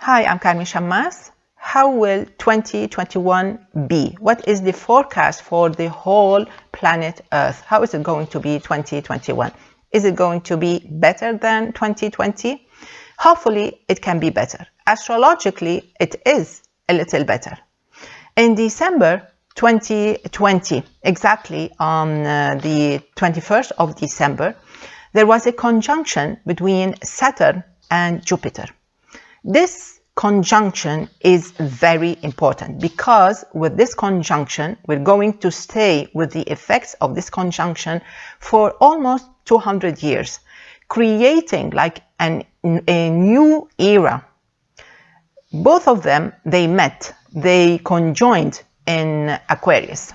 Hi, I'm Carmen Chammas. How will 2021 be? What is the forecast for the whole planet Earth? How is it going to be 2021? Is it going to be better than 2020? Hopefully, it can be better. Astrologically, it is a little better. In December 2020, exactly on the 21st of December, there was a conjunction between Saturn and Jupiter. This conjunction is very important because with this conjunction, we're going to stay with the effects of this conjunction for almost 200 years, creating like a new era. Both of them, they met, they conjoined in Aquarius.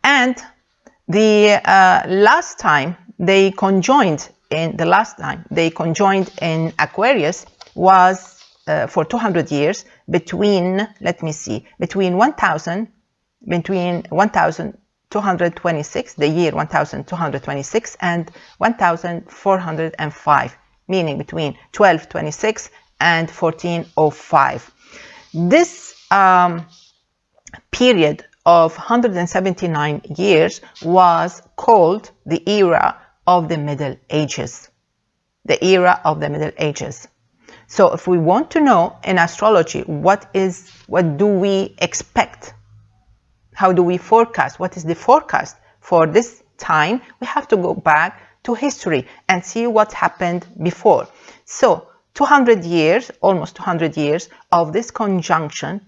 And the last time they conjoined in Aquarius was for 200 years between 1226, the year 1226 and 1405, meaning between 1226 and 1405. This period of 179 years was called the era of the Middle Ages. The era of the Middle Ages. So if we want to know in astrology what do we expect, how do we forecast, what is the forecast for this time, we have to go back to history and see what happened before. So 200 years, almost 200 years of this conjunction,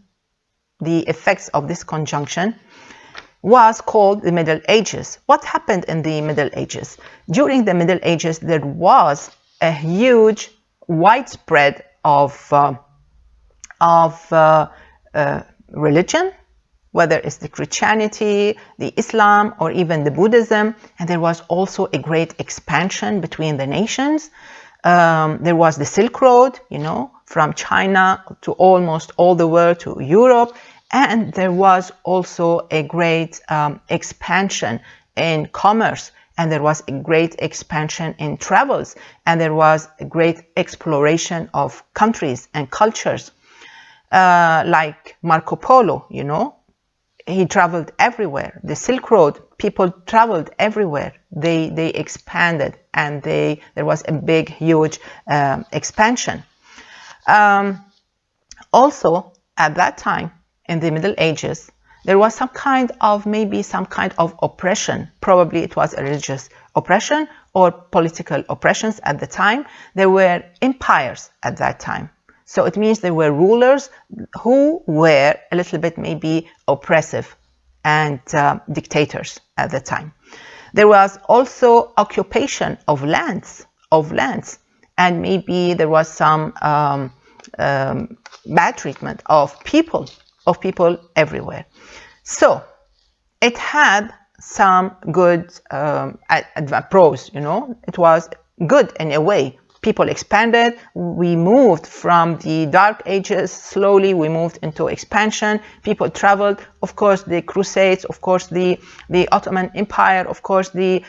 the effects of this conjunction was called the Middle Ages. What happened in the Middle Ages? During the Middle Ages, there was a huge widespread of religion, whether it's the Christianity, the Islam, or even the Buddhism. And there was also a great expansion between the nations. There was the Silk Road, from China to almost all the world to Europe. And there was also a great expansion in commerce. And there was a great expansion in travels, and there was a great exploration of countries and cultures. Like Marco Polo, he traveled everywhere. The Silk Road, people traveled everywhere. They expanded, and there was a big, huge expansion. Also, at that time, in the Middle Ages, there was some kind of oppression. Probably it was a religious oppression or political oppressions at the time. There were empires at that time. So it means there were rulers who were a little bit maybe oppressive and dictators at the time. There was also occupation of lands, and maybe there was some bad treatment of people everywhere. So it had some good pros, it was good in a way. People expanded. We moved from the dark ages. Slowly we moved into expansion. People traveled. Of course, the Crusades, of course, the Ottoman Empire, of course, the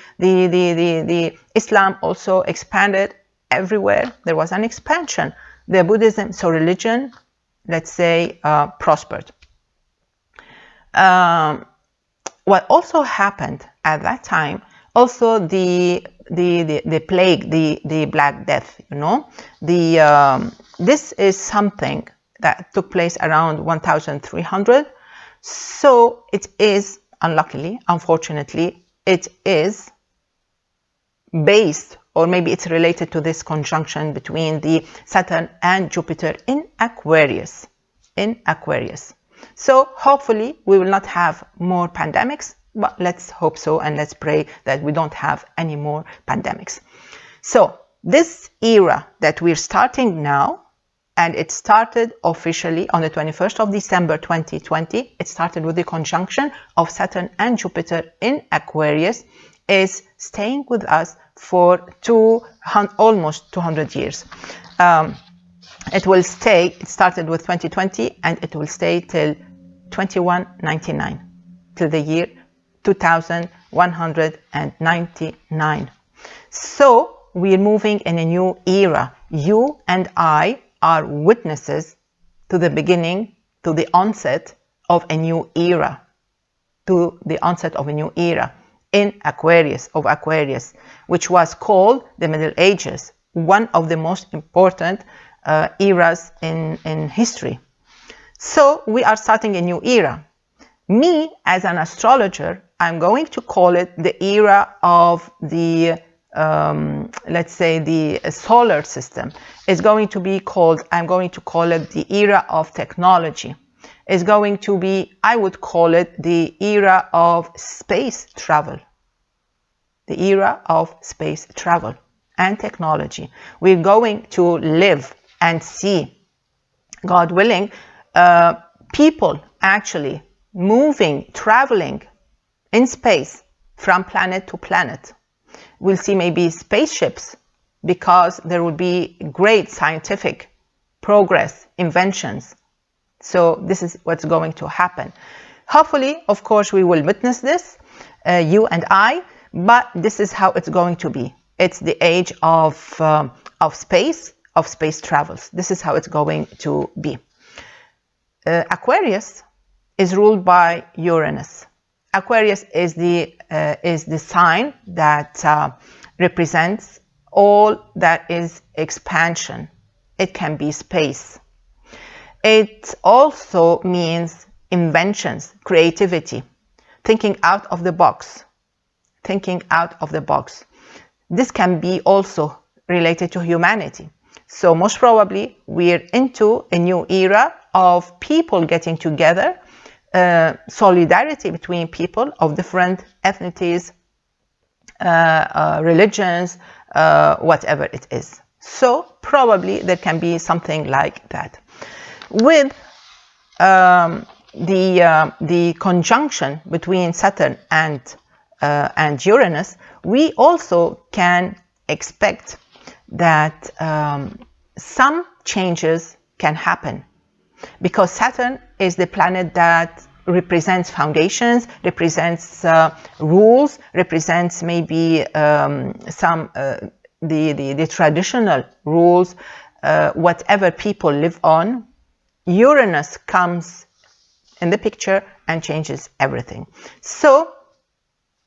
Islam also expanded everywhere. There was an expansion. The Buddhism, so religion, let's say, prospered. What also happened at that time, also the plague, the Black Death, this is something that took place around 1300. So it is, unfortunately, it is based, or maybe it's related to this conjunction between the Saturn and Jupiter in Aquarius. So hopefully we will not have more pandemics, but let's hope so, and let's pray that we don't have any more pandemics. So this era that we're starting now, and it started officially on the 21st of December 2020, it started with the conjunction of Saturn and Jupiter in Aquarius, is staying with us for almost 200 years. It will stay, it started with 2020, and it will stay till 2199, till the year 2199. So we're moving in a new era. You and I are witnesses to the beginning, to the onset of a new era, in Aquarius, which was called the Middle Ages, one of the most important eras in history. So we are starting a new era. Me, as an astrologer, I'm going to call it the era of the, let's say, the solar system. It's going to be called, I'm going to call it the era of technology. It's going to be, I would call it the era of space travel. The era of space travel and technology. We're going to live and see, God willing, people actually moving, traveling in space from planet to planet. We'll see maybe spaceships, because there will be great scientific progress, inventions. So this is what's going to happen. Hopefully, of course, we will witness this, you and I, but this is how it's going to be. It's the age of space travels. This is how it's going to be. Aquarius is ruled by Uranus. Aquarius is the sign that represents all that is expansion. It can be space. It also means inventions, creativity, thinking out of the box. This can be also related to humanity. So most probably we're into a new era of people getting together, solidarity between people of different ethnicities, religions, whatever it is. So probably there can be something like that. With the conjunction between Saturn and Uranus, we also can expect that some changes can happen, because Saturn is the planet that represents foundations, represents rules, represents maybe the traditional rules, whatever people live on. Uranus comes in the picture and changes everything. So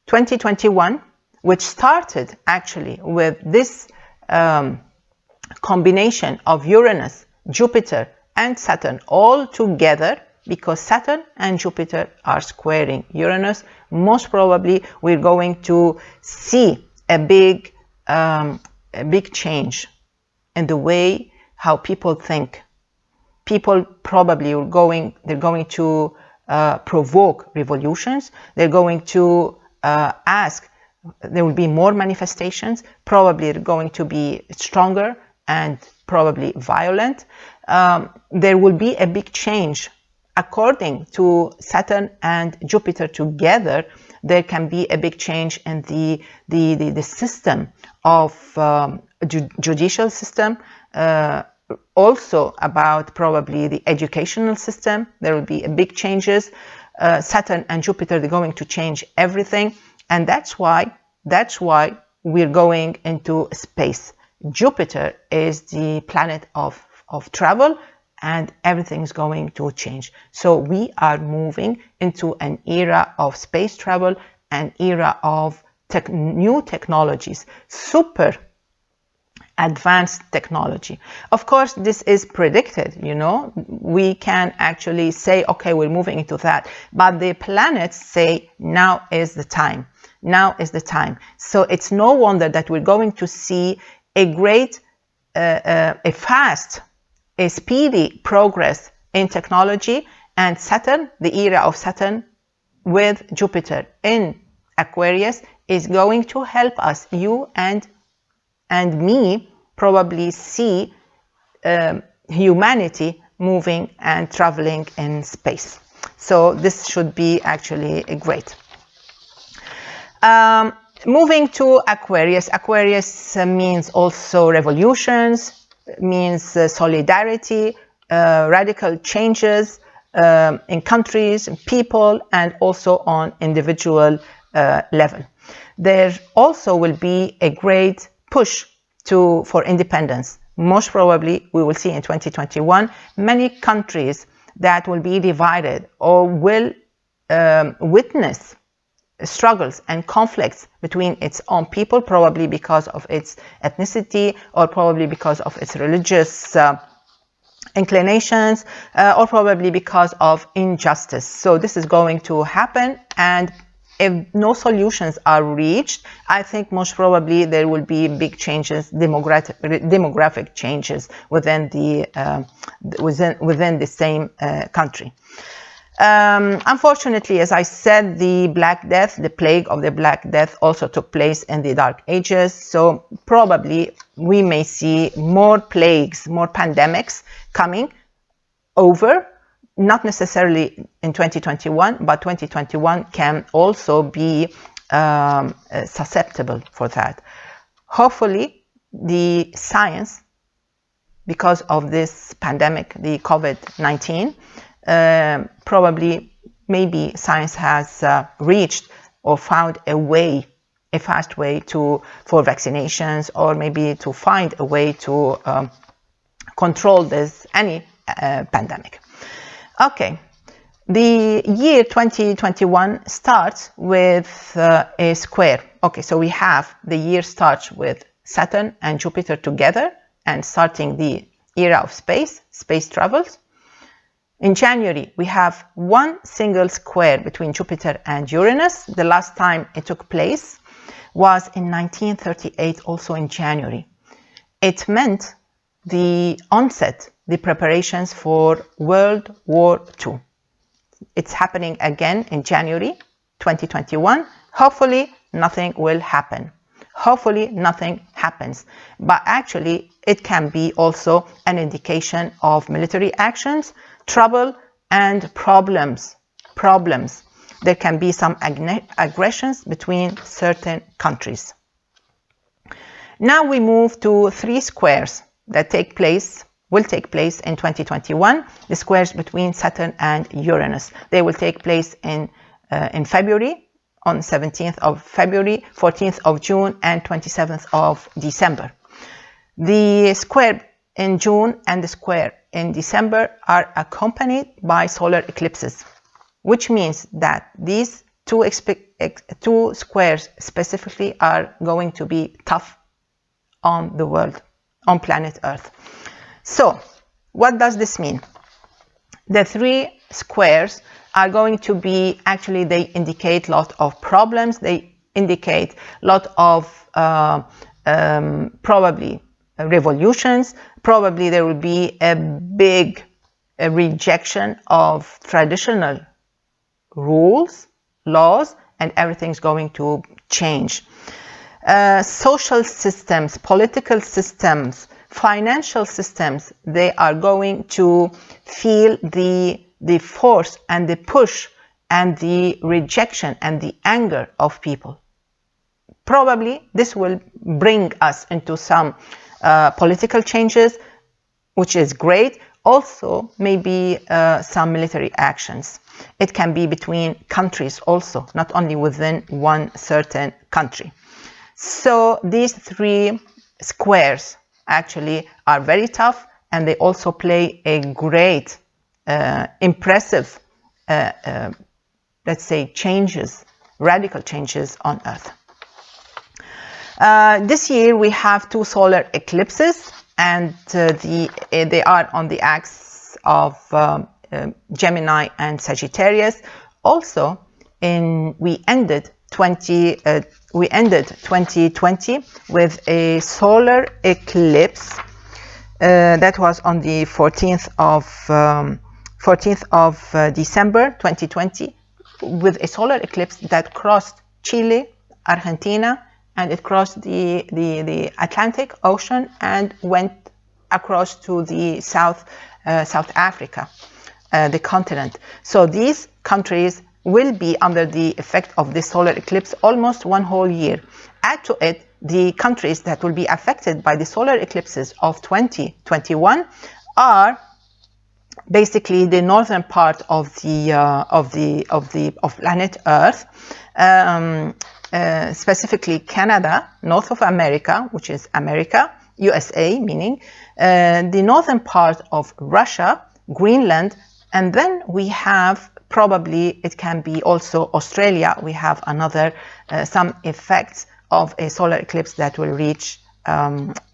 2021, which started actually with this combination of Uranus, Jupiter, and Saturn all together, because Saturn and Jupiter are squaring Uranus, most probably we're going to see a big change in the way how people think. People probably they're going to provoke revolutions. They're going to ask. There will be more manifestations. Probably they're going to be stronger and probably violent. There will be a big change. According to Saturn and Jupiter together, there can be a big change in the system of judicial system, also about probably the educational system. There will be a big changes. Saturn and Jupiter, they're going to change everything, and that's why we're going into space. Jupiter is the planet of travel, and everything's going to change. So we are moving into an era of space travel, an era of new technologies, super advanced technology. Of course, this is predicted, we can actually say, okay, we're moving into that, but the planets say now is the time. So it's no wonder that we're going to see a great, a speedy progress in technology, and Saturn, the era of Saturn with Jupiter in Aquarius, is going to help us, you and me, probably see humanity moving and traveling in space. So this should be actually great. Moving to Aquarius. Aquarius means also revolutions, means solidarity, radical changes in countries, in people, and also on individual level. There also will be a great push for independence. most probably we will see in 2021 many countries that will be divided or will witness struggles and conflicts between its own people, probably because of its ethnicity or probably because of its religious inclinations or probably because of injustice. So this is going to happen, and if no solutions are reached, I think most probably there will be big changes, demographic changes within the same country. Unfortunately, as I said, the Black Death, the plague of the Black Death also took place in the Dark Ages. So probably we may see more plagues, more pandemics coming over, not necessarily in 2021, but 2021 can also be susceptible for that. Hopefully, the science, because of this pandemic, the COVID-19, probably maybe science has reached or found a fast way for vaccinations, or maybe to find a way to control any pandemic. Okay, the year 2021 starts with a square. Okay, so we have the year starts with Saturn and Jupiter together and starting the era of space travels. In January, we have one single square between Jupiter and Uranus. The last time it took place was in 1938, also in January. It meant the onset, the preparations for World War II. It's happening again in January 2021. Hopefully, nothing will happen. Hopefully, nothing happens. But actually, it can be also an indication of military actions, trouble, and problems. There can be some aggressions between certain countries. Now we move to three squares that will take place in 2021, the squares between Saturn and Uranus. They will take place in February, on 17th of February, 14th of June, and 27th of December. The square in June and the square in December are accompanied by solar eclipses, which means that these two squares specifically are going to be tough on the world, on planet Earth. So, what does this mean? The three squares are going to be, actually they indicate a lot of problems, they indicate a lot of probably revolutions, probably there will be a big rejection of traditional rules, laws, and everything's going to change. Social systems, political systems, financial systems, they are going to feel the force and the push and the rejection and the anger of people. Probably this will bring us into some political changes, which is great. Also, maybe some military actions. It can be between countries also, not only within one certain country. So these three squares actually are very tough, and they also play a great, impressive, let's say, radical changes on Earth. This year we have two solar eclipses, and they are on the axis of Gemini and Sagittarius. Also, we ended 2020 with a solar eclipse that was on the 14th of December 2020, with a solar eclipse that crossed Chile, Argentina, and it crossed the Atlantic Ocean and went across to the South Africa, the continent. So these countries will be under the effect of this solar eclipse almost one whole year. Add to it the countries that will be affected by the solar eclipses of 2021 are basically the northern part of planet Earth, specifically Canada, North of America, which is America, USA, meaning the northern part of Russia, Greenland, and then we have probably, it can be also Australia. We have another, some effects of a solar eclipse that will reach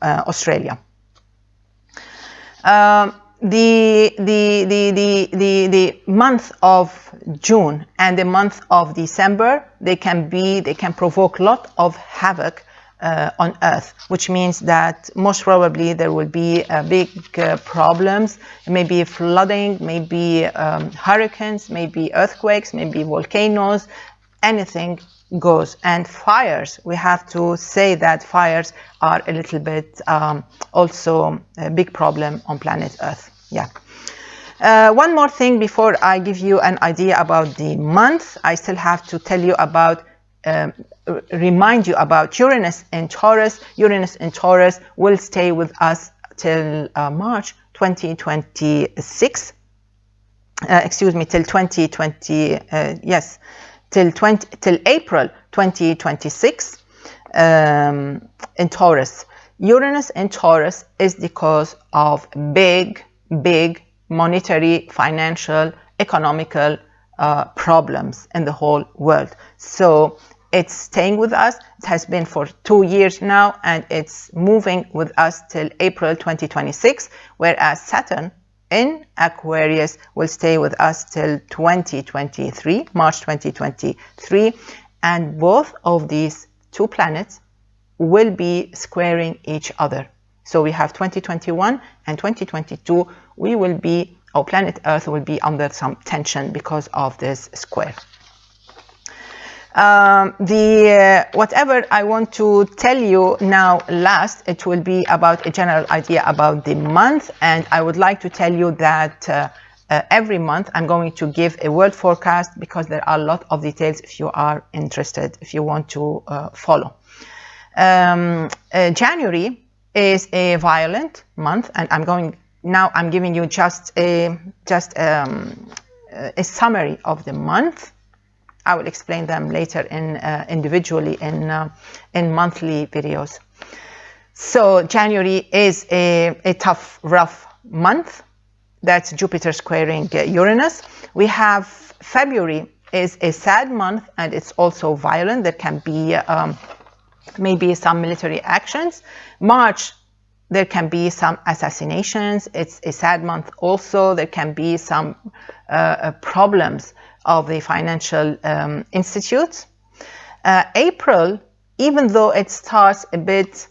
Australia. The month of June and the month of December, they can provoke a lot of havoc on Earth, which means that most probably there will be big problems, maybe flooding, maybe hurricanes, maybe earthquakes, maybe volcanoes, anything goes. And fires, we have to say that fires are a little bit also a big problem on planet Earth. Yeah. One more thing before I give you an idea about the month, I still have to tell you about remind you about Uranus in Taurus. Uranus in Taurus will stay with us till March 2026. Excuse me, till 2020. Yes, till April 2026 in Taurus. Uranus in Taurus is the cause of big monetary, financial, economical problems in the whole world. So it's staying with us. It has been for 2 years now, and it's moving with us till April 2026, whereas Saturn in Aquarius will stay with us till 2023, March 2023, and both of these two planets will be squaring each other. So we have 2021 and 2022, we will be, our planet Earth will be under some tension because of this square. Whatever I want to tell you now last, it will be about a general idea about the month, and I would like to tell you that every month I'm going to give a world forecast, because there are a lot of details if you are interested, if you want to follow. January is a violent month, and I'm giving you just a summary of the month. I will explain them later individually in monthly videos. So January is a tough, rough month. That's Jupiter squaring Uranus. We have February is a sad month, and it's also violent. There can be maybe some military actions. March, there can be some assassinations. It's a sad month also. There can be some problems of the financial institutes. April, even though it starts a bit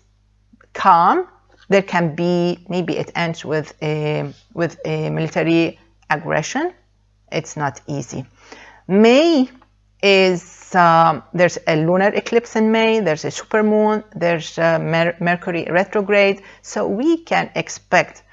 calm, there can be, maybe it ends with a military aggression. It's not easy. May is, there's a lunar eclipse in May, there's a supermoon, there's Mercury retrograde. So we can expect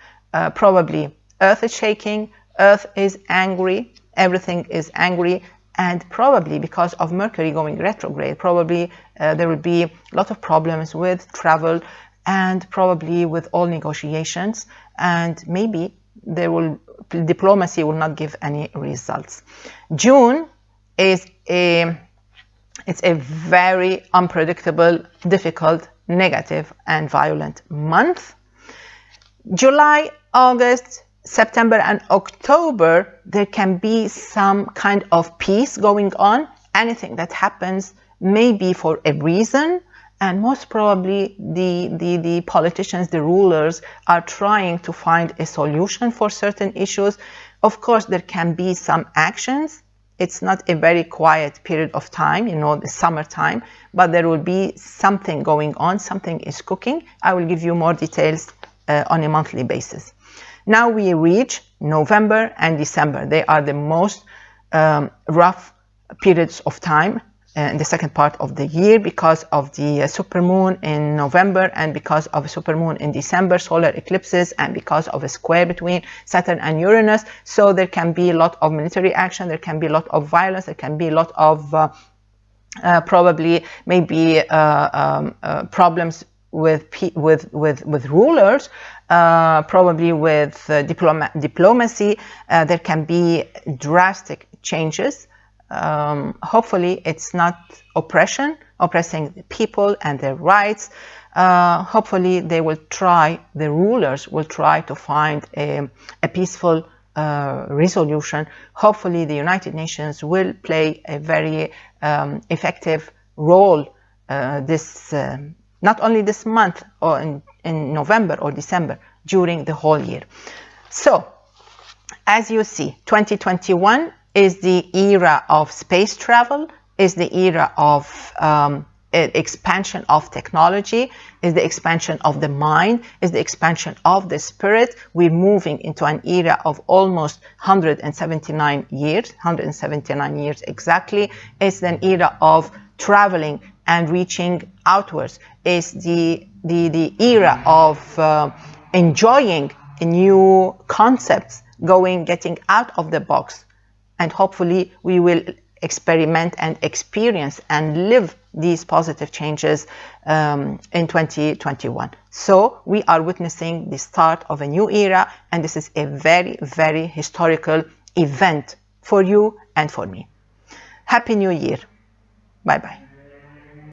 probably Earth is shaking, Earth is angry, everything is angry, and probably because of Mercury going retrograde, probably there will be a lot of problems with travel and probably with all negotiations, and maybe diplomacy will not give any results. June is it's a very unpredictable, difficult, negative, and violent month. July, August, September, and October, there can be some kind of peace going on. Anything that happens may be for a reason, and most probably the politicians, the rulers, are trying to find a solution for certain issues. Of course, there can be some actions. It's not a very quiet period of time, the summertime, but there will be something going on, something is cooking. I will give you more details on a monthly basis. Now we reach November and December. They are the most rough periods of time in the second part of the year, because of the supermoon in November, and because of a supermoon in December, solar eclipses, and because of a square between Saturn and Uranus. So there can be a lot of military action, there can be a lot of violence, there can be a lot of probably maybe problems with rulers, probably with diplomacy. There can be drastic changes. Hopefully it's not oppression, oppressing the people and their rights. Hopefully they will try, the rulers will try to find a peaceful resolution. Hopefully the United Nations will play a very effective role not only this month or in November or December, during the whole year. So as you see, 2021 is the era of space travel, is the era of expansion of technology, is the expansion of the mind, is the expansion of the spirit. We're moving into an era of almost 179 years exactly. It's an era of traveling and reaching outwards. It's the era of enjoying new concepts, getting out of the box, and hopefully we will experiment and experience and live these positive changes in 2021. So we are witnessing the start of a new era, and this is a very, very historical event for you and for me. Happy New Year. Bye-bye.